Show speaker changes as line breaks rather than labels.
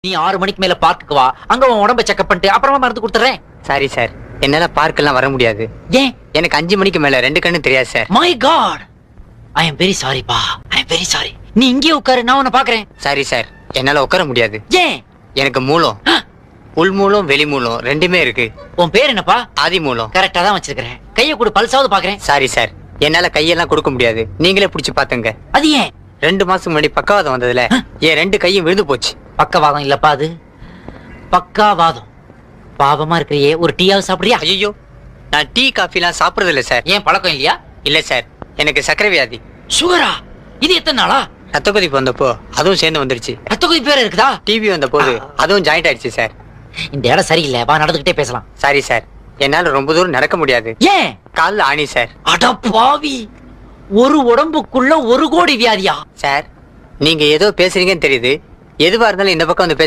நீ 6 மணிக்கு மேல பார்க்குக்கு வா, அங்க உன் உடம்ப செக்அப் பண்ணிட்டு அப்புறமா மருந்து கொடுத்துறேன்.
சாரி சார், என்னால பார்க்கெல்லாம் வர முடியாது.
ஏன்?
எனக்கு 5 மணிக்கு மேல 2 கண்ணு தெரியாது sir.
My God, I am very sorry பா, ஐ எம் வெரி சாரி. நீ இங்கே உட்காரு, நான் உன்னை பாக்குறேன்.
சாரி சார், என்னால உட்கார முடியாது.
ஏன்?
எனக்கு மூலம், உள் மூலம் வெளி மூலம் ரெண்டுமே இருக்கு.
உன் பேர் என்னப்பா?
ஆதி மூலம்.
கரெக்டா தான் வச்சிருக்கிறேன். கையை கூட பல்சாவது பாக்குறேன்.
சாரி சார், என்னால கையெல்லாம் கொடுக்க முடியாது. நீங்களே புடிச்சு பாத்துங்க.
அது ஏன்?
2 மாசம் முன்னாடி பக்கவாதம் வந்ததுல என் 2 கையும் விழுந்து போச்சு.
பக்கவாதம் இல்லப்பா, அது பக்காவாதம். பாவமா இருக்கிறியே, ஒரு டீயாவது சாப்பிடுறியா?
ஐயோ, நான் டீ காஃபிலாம் சாப்பிடுறது இல்ல சார்.
ஏன், பழக்கம் இல்லையா?
இல்ல சார், எனக்கு சர்க்கரை வியாதி.
சுகரா? இது எத்தனை நாளா?
ரத்த கொதிப்பு வந்தப்போ அதுவும் சேர்ந்து வந்துருச்சு.
ரத்த கொதிப்பு வேற இருக்குதா?
டிவி வந்த போது அதுவும் ஜாயிண்ட் ஆயிடுச்சு சார்.
இந்த இடம் சரியில்லை, வா நடந்துகிட்டே பேசலாம்.
சாரி சார், என்னால ரொம்ப தூரம் நடக்க முடியாது.
ஏன்?
கால்ல ஆணி சார்.
அட பாவி, ஒரு உடம்புக்குள்ள 1 கோடி வியாதியா?
சார், நீங்க ஏதோ பேசுறீங்கன்னு தெரியுது. எதுவா இருந்தாலும் இந்த பக்கம் வந்து